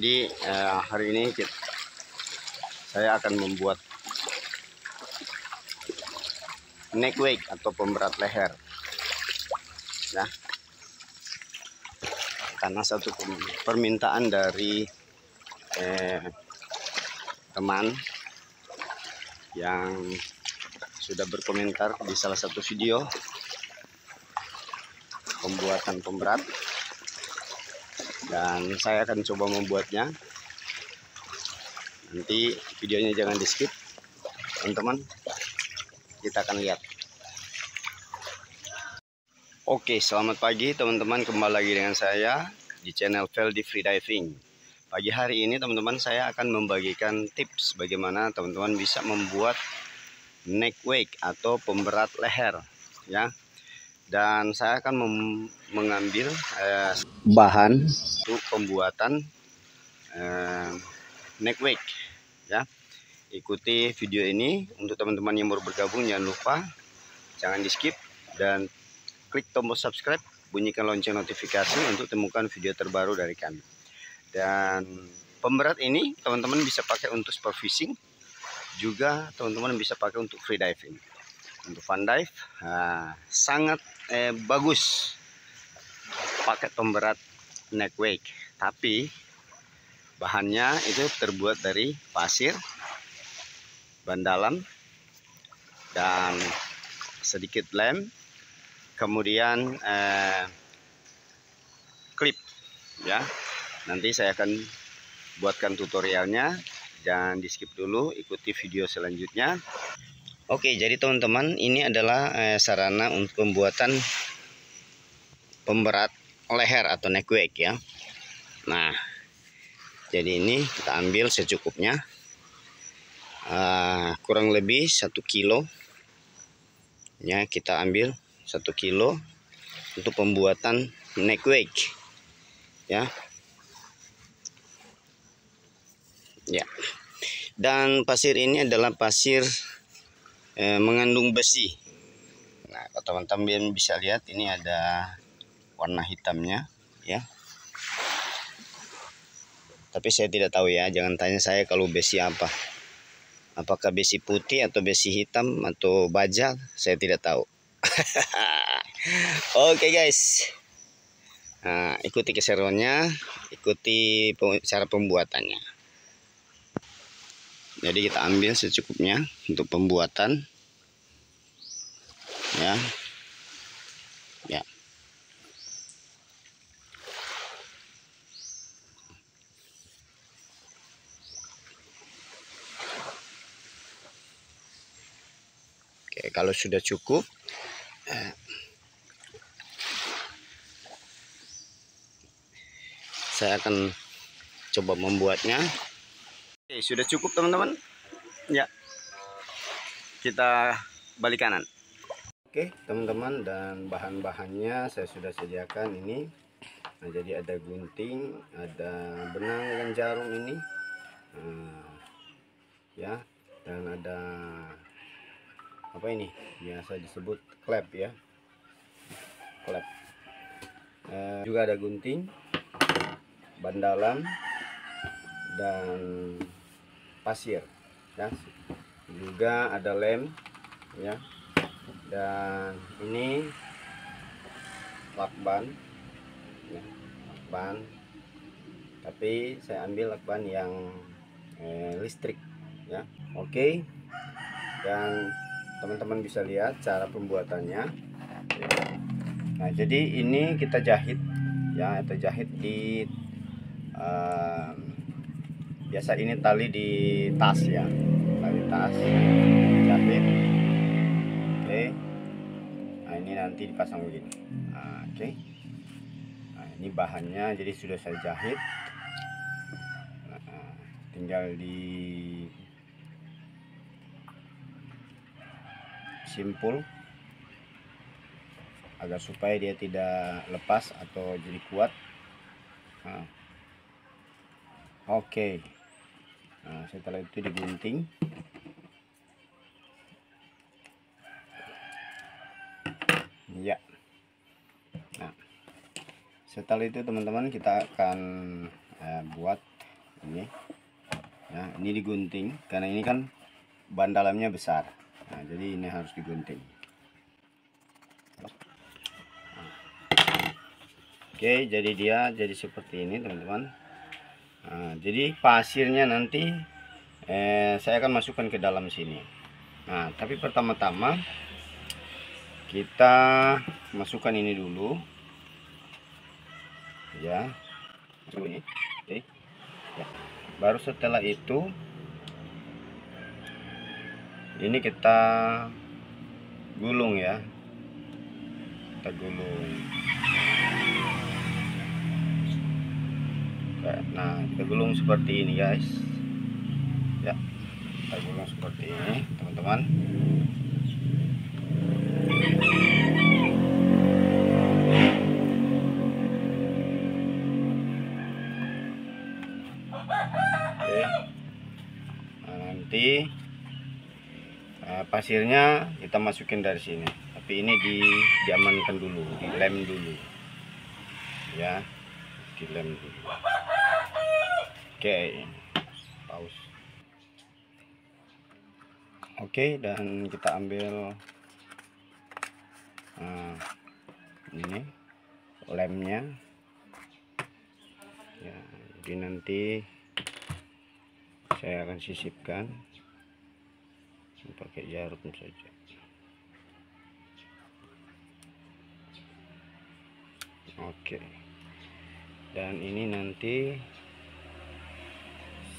Jadi hari ini saya akan membuat neck weight atau pemberat leher, ya. Karena satu permintaan dari teman yang sudah berkomentar di salah satu video pembuatan pemberat, dan saya akan coba membuatnya. Nanti videonya jangan di skip, teman-teman. Kita akan lihat. Oke, selamat pagi teman-teman, kembali lagi dengan saya di channel Veldy Freediving. Pagi hari ini teman-teman, saya akan membagikan tips bagaimana teman-teman bisa membuat neck weight atau pemberat leher, ya. Dan saya akan mengambil bahan untuk pembuatan neck weight, ya. Ikuti video ini. Untuk teman-teman yang baru bergabung, jangan lupa jangan di skip dan klik tombol subscribe, bunyikan lonceng notifikasi untuk temukan video terbaru dari kami. Dan pemberat ini teman-teman bisa pakai untuk sport fishing, juga teman-teman bisa pakai untuk free diving. Untuk fun dive sangat bagus pakai pemberat neck weight, tapi bahannya itu terbuat dari pasir, ban dalam, dan sedikit lem, kemudian klip, ya. Nanti saya akan buatkan tutorialnya, jangan di skip dulu, ikuti video selanjutnya. Oke, jadi teman-teman, ini adalah sarana untuk pembuatan pemberat leher atau neck weight, ya. Nah, jadi ini kita ambil secukupnya, kurang lebih 1 kilo, ya. Kita ambil 1 kilo untuk pembuatan neck weight, ya. Dan pasir ini adalah pasir mengandung besi. Nah, kalau teman-teman bisa lihat, ini ada warna hitamnya, ya. Tapi saya tidak tahu, ya, jangan tanya saya kalau besi apa. Apakah besi putih atau besi hitam atau baja, saya tidak tahu. Oke, guys. Nah, ikuti keseruannya, ikuti cara pembuatannya. Jadi kita ambil secukupnya untuk pembuatan, ya. Ya. Oke, kalau sudah cukup, saya akan coba membuatnya. Oke, sudah cukup teman-teman, ya. Kita balik kanan. Oke teman-teman, dan bahan-bahannya saya sudah sediakan ini. Nah, jadi ada gunting, ada benang dengan jarum ini, ya, dan ada apa ini, biasa disebut klep, ya, klep. Juga ada gunting, ban dalam, dan pasir, ya. Juga ada lem, ya. Dan ini lakban, ya, lakban. Tapi saya ambil lakban yang listrik, ya. Oke. Dan teman-teman bisa lihat cara pembuatannya, ya. Nah, jadi ini kita jahit, ya. Kita jahit di biasa ini tali di tas, ya, tali tas, jahit. Oke. Nah, ini nanti dipasang begini. Nah, oke. Nah, ini bahannya jadi sudah saya jahit. Nah, tinggal di simpul agar supaya dia tidak lepas atau jadi kuat. Nah, oke. Nah, setelah itu digunting. Ya. Nah, setelah itu teman-teman, kita akan buat ini. Nah, ini digunting karena ini kan ban dalamnya besar. Nah, jadi ini harus digunting. Oke, jadi dia jadi seperti ini teman-teman. Nah, jadi pasirnya nanti saya akan masukkan ke dalam sini. Nah, tapi pertama-tama kita masukkan ini dulu, ya. Ini, oke. Ya. Baru setelah itu ini kita gulung ya, kita gulung. Nah, kita gulung seperti ini guys, ya. Kita gulung seperti ini teman-teman. Oke. Nah, nanti pasirnya kita masukin dari sini, tapi ini diamankan dulu, dilem dulu ya, dilem dulu. Oke, pause. Oke, dan kita ambil ini lemnya ya. Jadi nanti saya akan sisipkan pakai jarum saja. Oke, dan ini nanti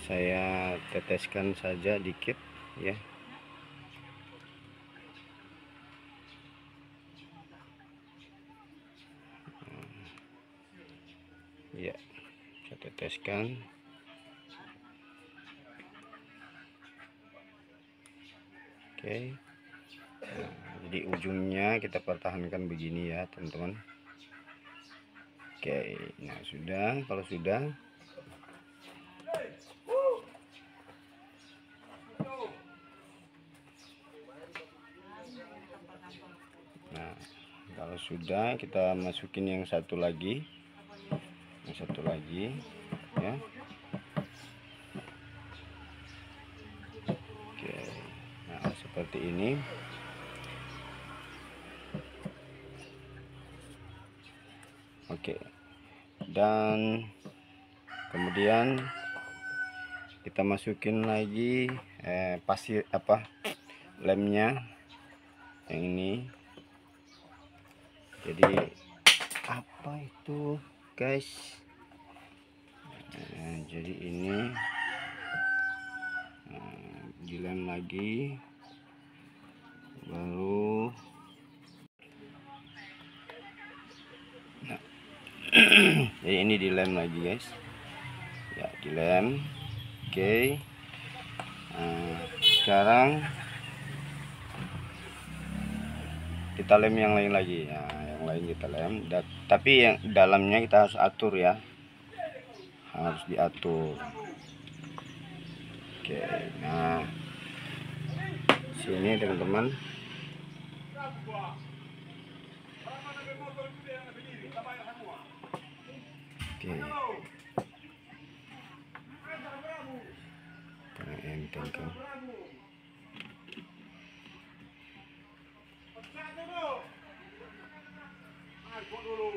saya teteskan saja dikit ya. Ya, saya teteskan. Oke. Nah, jadi ujungnya kita pertahankan begini ya teman-teman. Oke, nah sudah. Kalau sudah, nah kalau sudah kita masukin yang satu lagi, ya. Oke, nah seperti ini. Oke, dan kemudian kita masukin lagi pasir lemnya yang ini. Jadi apa itu guys? Nah, jadi ini dilem lagi, baru jadi ini dilem lagi guys ya, dilem. Oke. Nah, sekarang kita lem yang lain lagi ya, yang lain kita lem, tapi yang dalamnya kita harus atur ya, harus diatur. Oke, nah sini teman-teman. Oke, enteng kan.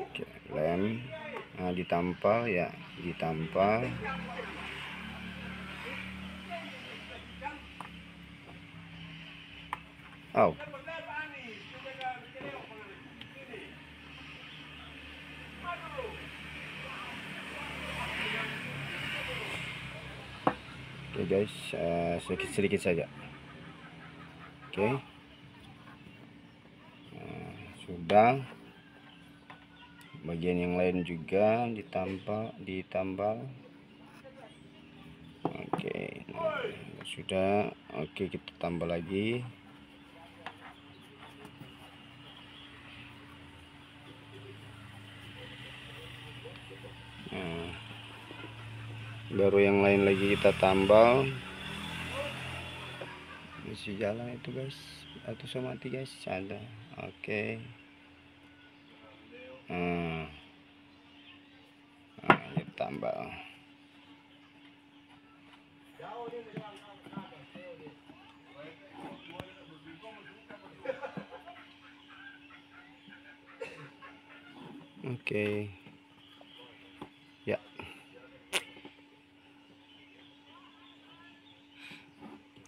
Oke, lem, nah ditampal ya, ditampal. Oh, oke guys, sedikit saja. Oke, nah, sudah. Bagian yang lain juga ditambal. Oke, nah, sudah. Oke, kita tambah lagi. Nah, baru yang lain lagi kita tambal. Isi jalan itu guys, atau sama mati guys, ada. Oke. Nah, kita tambal. Oke. Ya.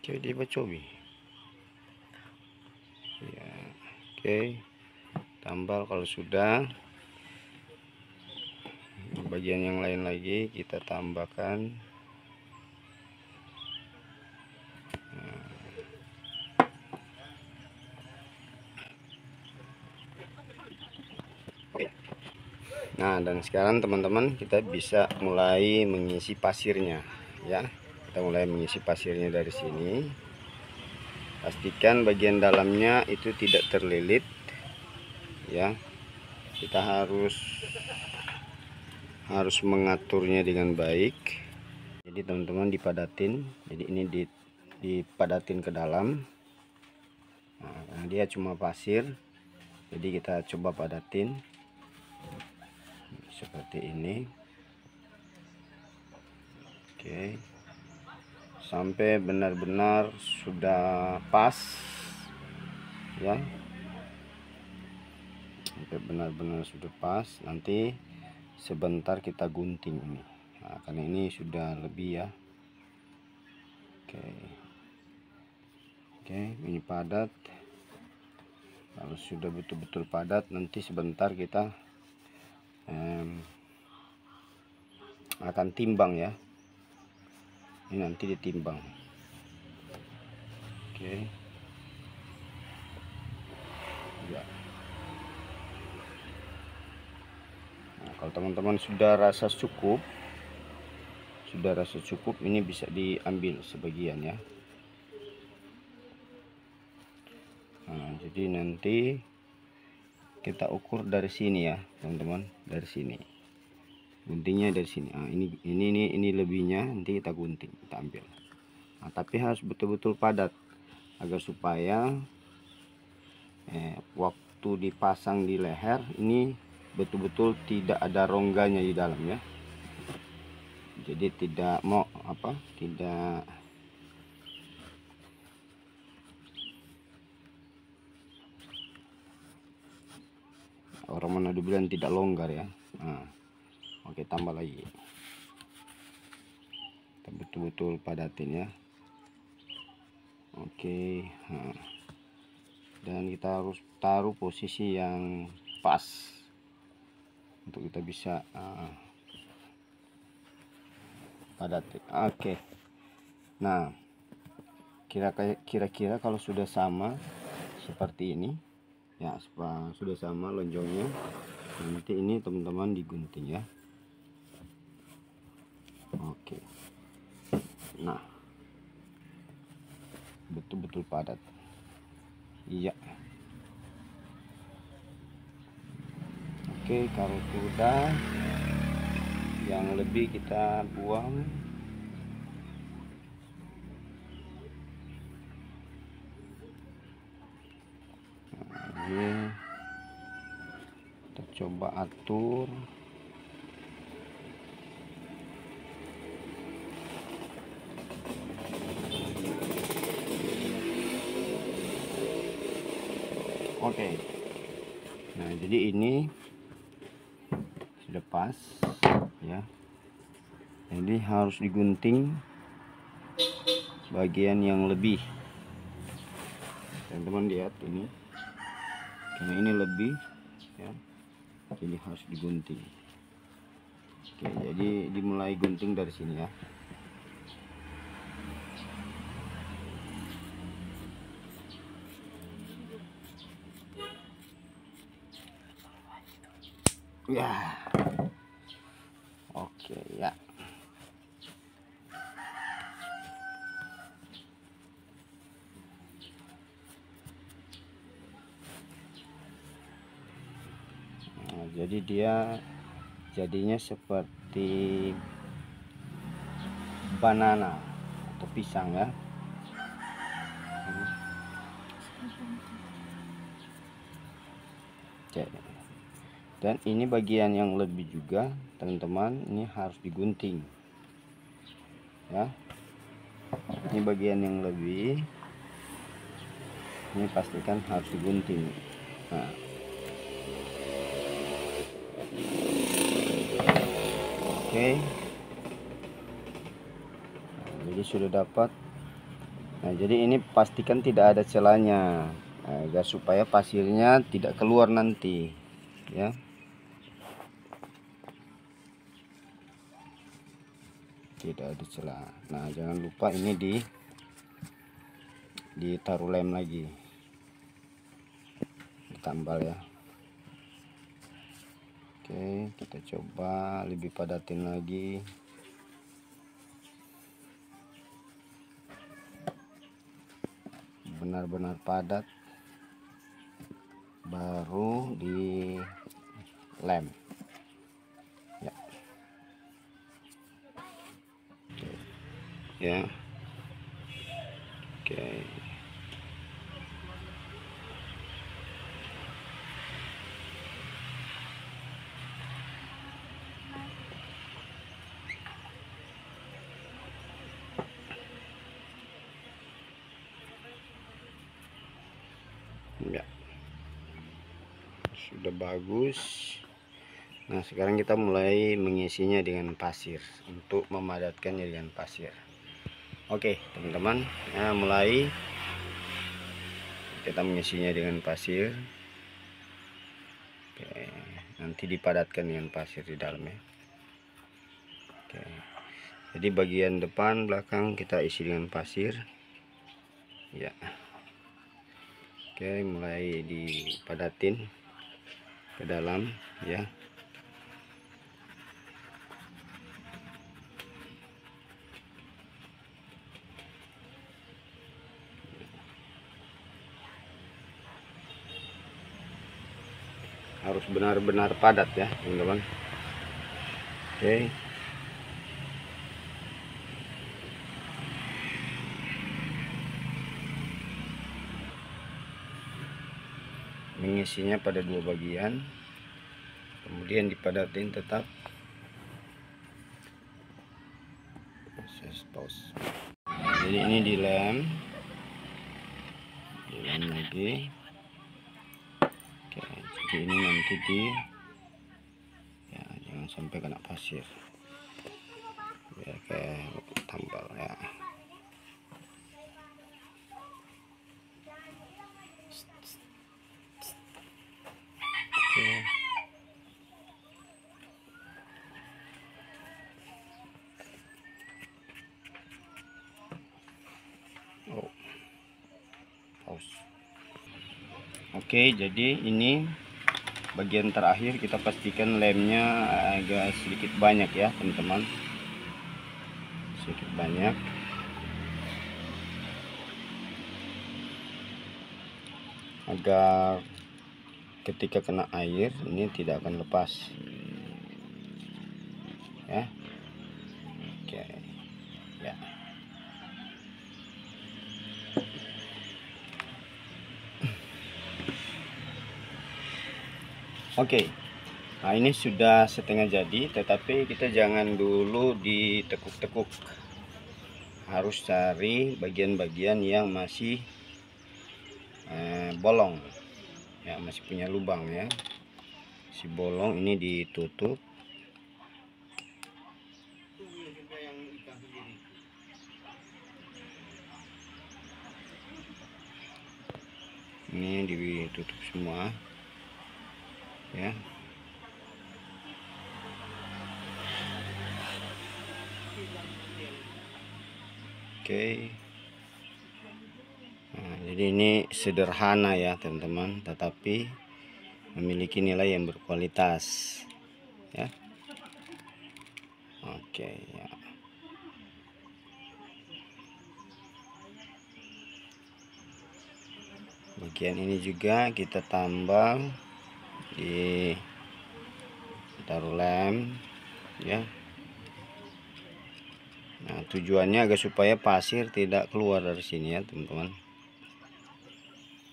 Jadi coba. Ya. Oke. Tambal kalau sudah. Bagian yang lain lagi kita tambahkan. Nah, dan sekarang teman-teman kita bisa mulai mengisi pasirnya ya. Kita mulai mengisi pasirnya dari sini. Pastikan bagian dalamnya itu tidak terlilit ya. Kita harus mengaturnya dengan baik. Jadi teman-teman dipadatin. Jadi ini dipadatin ke dalam. Nah, dia cuma pasir. Jadi kita coba padatin seperti ini. Oke, sampai benar-benar sudah pas ya, sampai benar-benar sudah pas. Nanti sebentar kita gunting ini. Nah, karena ini sudah lebih ya. Oke, ini padat. Kalau sudah betul-betul padat, nanti sebentar kita akan timbang ya. Ini nanti ditimbang. Oke. Ya. Nah, kalau teman-teman sudah rasa cukup, ini bisa diambil sebagian ya. Nah, jadi nanti kita ukur dari sini ya, teman-teman, dari sini. Guntingnya dari sini. Nah, ini lebihnya nanti kita gunting, kita ambil. Nah, tapi harus betul-betul padat agar supaya waktu dipasang di leher ini betul-betul tidak ada rongganya di dalam ya. Jadi tidak orang Manado bilang tidak longgar ya. Nah, oke, tambah lagi. Kita betul-betul padatin ya. Oke. Nah, dan kita harus taruh posisi yang pas untuk kita bisa padatin. Oke. Nah, kira-kira kalau sudah sama seperti ini ya, sudah sama lonjongnya, nanti ini teman-teman digunting ya. Oke. Nah, betul-betul padat. Iya. Oke, kalau sudah, yang lebih kita buang. Nah, ini kita coba atur. Oke. Nah, jadi ini sudah pas ya. Jadi harus digunting bagian yang lebih. Teman-teman lihat ini, karena ini lebih ya, jadi harus digunting. Oke, jadi dimulai gunting dari sini ya. Ya, oke ya. Nah, jadi dia jadinya seperti banana atau pisang ya. Oke. Dan ini bagian yang lebih juga teman-teman, ini harus digunting ya. Ini bagian yang lebih, ini pastikan harus digunting. Nah, Oke. Nah, jadi sudah dapat. Nah, jadi ini pastikan tidak ada celahnya, agar supaya pasirnya tidak keluar nanti, ya. Tidak ada celah. Nah, jangan lupa ini ditaruh lem lagi, ditambal ya. Oke, kita coba lebih padatin lagi. Benar-benar padat, baru di lem ya. Oke. Ya, oke. Ya, sudah bagus. Nah, sekarang kita mulai mengisinya dengan pasir untuk memadatkannya dengan pasir. Oke, teman-teman, nah, mulai kita mengisinya dengan pasir. Oke, nanti dipadatkan dengan pasir di dalamnya. Oke, jadi bagian depan belakang kita isi dengan pasir ya. Oke, mulai dipadatin ke dalam ya. Harus benar-benar padat ya, teman-teman. Oke. Mengisinya pada dua bagian, kemudian dipadatin tetap. Pause. Jadi ini dilem lagi. Oke, jadi ini nanti ya, jangan sampai kena pasir biar kayak tambal ya. Oke. Oh, pause. Oke, jadi ini bagian terakhir, kita pastikan lemnya agak sedikit banyak ya, teman-teman. Sedikit banyak. Agar ketika kena air ini tidak akan lepas. Ya. Oke. Ya. Oke, nah ini sudah setengah jadi, tetapi kita jangan dulu ditekuk-tekuk. Harus cari bagian-bagian yang masih bolong, ya, masih punya lubang ya. Si bolong ini ditutup. Ini ditutup semua ya. Oke. Nah, jadi ini sederhana ya teman-teman, tetapi memiliki nilai yang berkualitas ya. Oke ya. Bagian ini juga kita tambal, taruh lem ya. Nah, tujuannya agar supaya pasir tidak keluar dari sini ya teman-teman.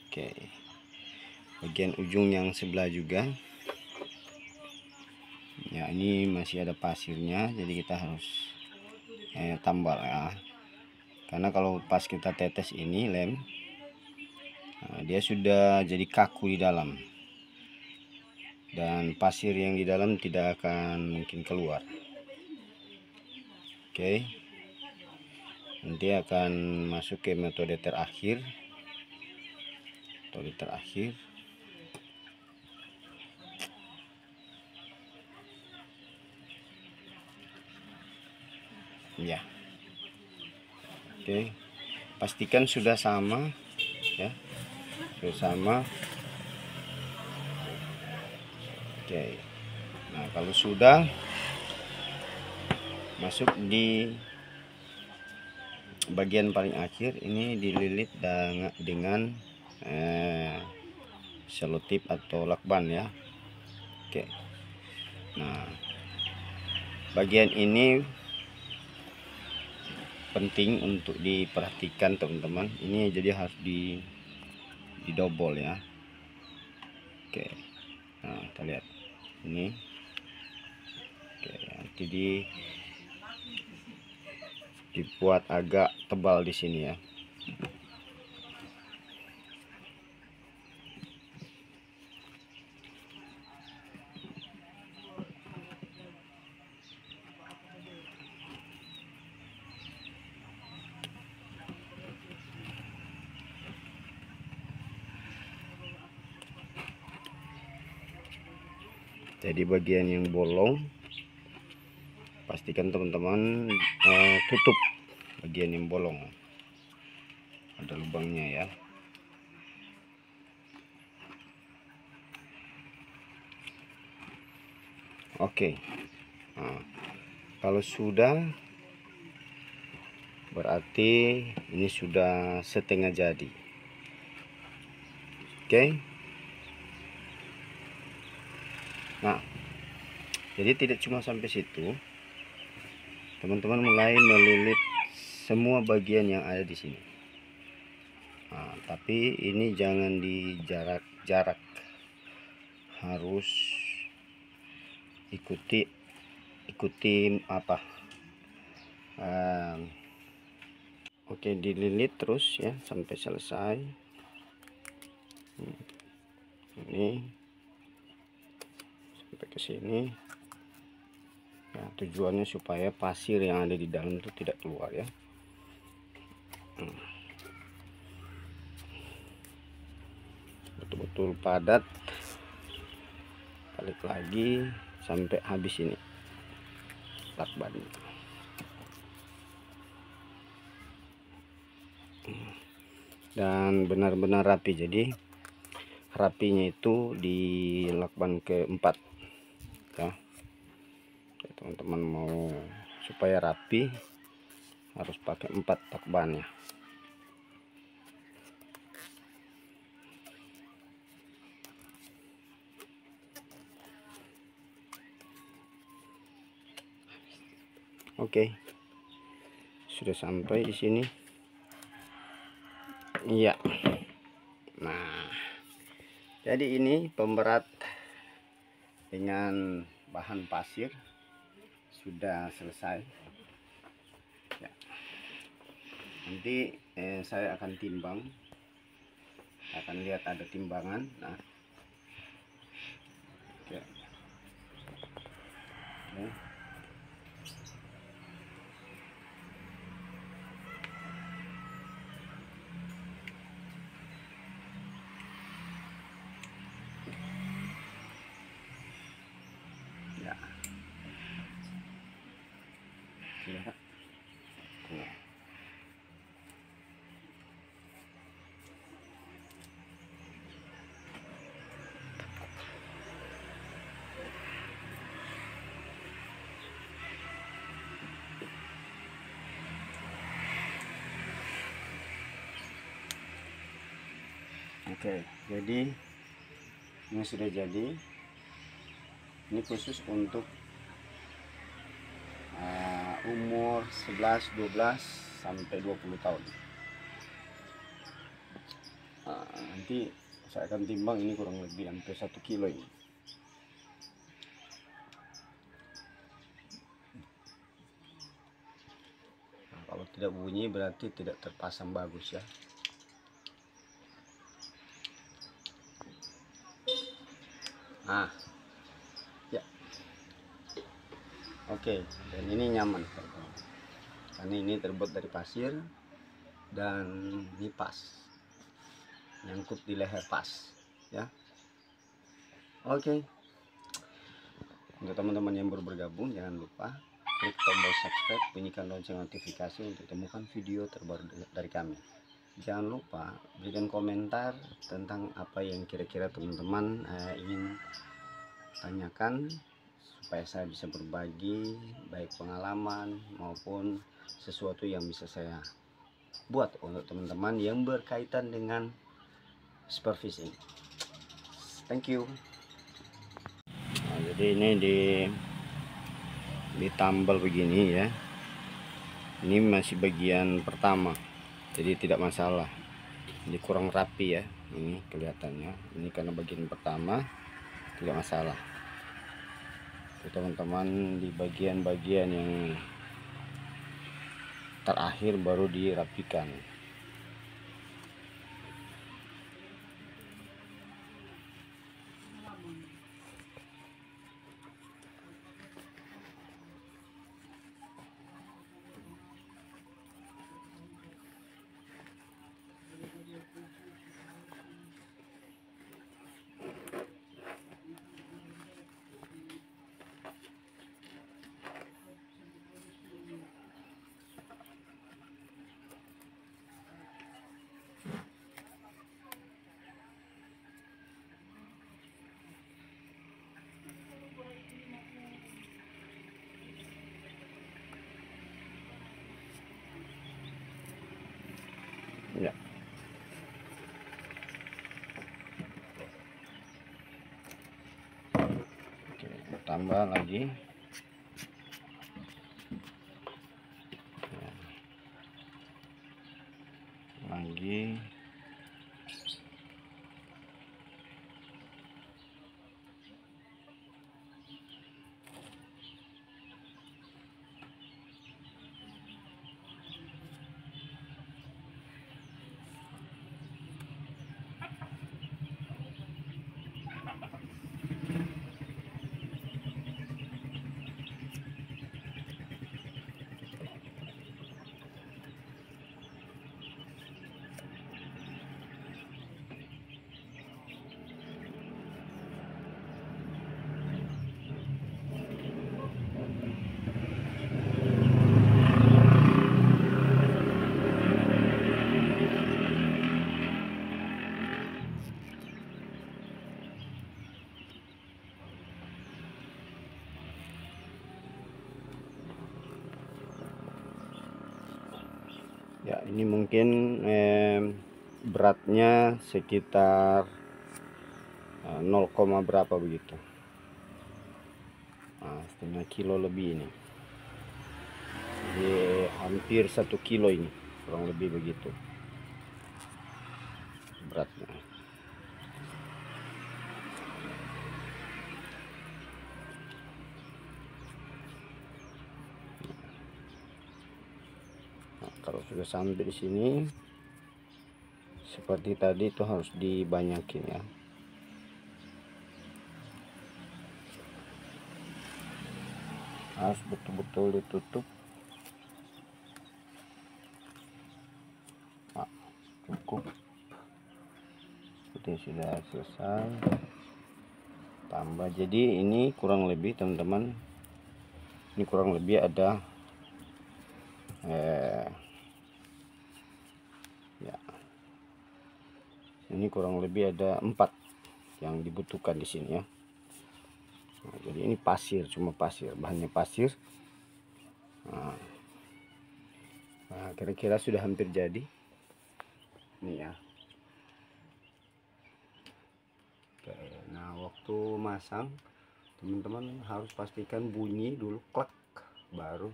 Oke, bagian ujung yang sebelah juga ya, ini masih ada pasirnya, jadi kita harus tambal ya, karena kalau pas kita tetes ini lem, nah, dia sudah jadi kaku di dalam dan pasir yang di dalam tidak akan mungkin keluar. Oke, nanti akan masuk ke metode terakhir. Ya, oke, pastikan sudah sama ya, sudah sama. Oke, nah kalau sudah masuk di bagian paling akhir, ini dililit dengan selotip atau lakban ya. Oke, nah bagian ini penting untuk diperhatikan teman-teman. Ini jadi harus didobol ya. Oke, nah kita lihat ini. Oke, nanti dibuat agak tebal di sini ya. Jadi bagian yang bolong pastikan teman-teman tutup bagian yang bolong, ada lubangnya ya. Oke, nah, kalau sudah berarti ini sudah setengah jadi. Oke, nah jadi tidak cuma sampai situ, teman-teman mulai melilit semua bagian yang ada di sini. Nah, tapi ini jangan dijarak-jarak, harus ikuti apa, oke, dililit terus ya sampai selesai. Ini sampai ke sini ya, tujuannya supaya pasir yang ada di dalam itu tidak keluar ya. Betul-betul padat, balik lagi sampai habis ini lakbannya. Dan benar-benar rapi, jadi rapinya itu di lakban keempat ya. Teman-teman mau supaya rapi harus pakai 4 lakbannya. Oke, sudah sampai di sini. Iya. Nah, jadi ini pemberat dengan bahan pasir sudah selesai ya. Nanti saya akan timbang, akan lihat ada timbangan. Nah, oke. Oke. Ya. Ya. Oke, jadi ini sudah jadi. Ini khusus untuk umur 11, 12 sampai 20 tahun. Nanti saya akan timbang, ini kurang lebih hampir 1 kilo ini. Nah, kalau tidak bunyi berarti tidak terpasang bagus ya. Nah, ya, oke, dan ini nyaman. karena ini terbuat dari pasir dan ini pas, nyangkut di leher pas ya. Oke, untuk teman-teman yang baru bergabung, jangan lupa klik tombol subscribe, bunyikan lonceng notifikasi untuk temukan video terbaru dari kami. Jangan lupa berikan komentar tentang apa yang kira-kira teman-teman ingin tanyakan, supaya saya bisa berbagi baik pengalaman maupun sesuatu yang bisa saya buat untuk teman-teman yang berkaitan dengan spearfishing. Thank you. Nah, jadi ini ditambal begini ya. Ini masih bagian pertama, jadi tidak masalah. Ini kurang rapi ya, ini kelihatannya. Ini karena bagian pertama, tidak masalah. Teman-teman, di bagian-bagian yang terakhir baru dirapikan. Ya. Oke, tambah lagi. Ya. Lagi. Ya, ini mungkin beratnya sekitar 0, berapa begitu. Nah, setengah kilo lebih ini. Jadi hampir 1 kilo ini, kurang lebih begitu beratnya. Kalau sudah sampai di sini seperti tadi, itu harus dibanyakin ya. Harus betul-betul ditutup. Nah, cukup. Itu sudah selesai. Tambah, jadi ini kurang lebih teman-teman, ini kurang lebih ada ya, ini kurang lebih ada 4 yang dibutuhkan di sini ya. Nah, jadi ini pasir, cuma pasir, bahannya pasir. Nah, kira-kira sudah hampir jadi nih ya. Oke, nah waktu masang teman-teman harus pastikan bunyi dulu, klek, baru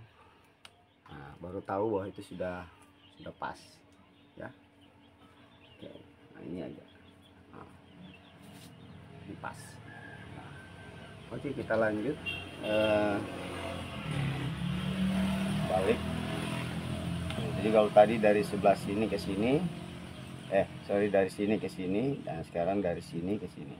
tahu bahwa itu sudah pas ya. Oke, nah ini aja. Nah, ini pas. Nah, oke, kita lanjut balik. Jadi kalau tadi dari sebelah sini ke sini, dari sini ke sini, dan sekarang dari sini ke sini.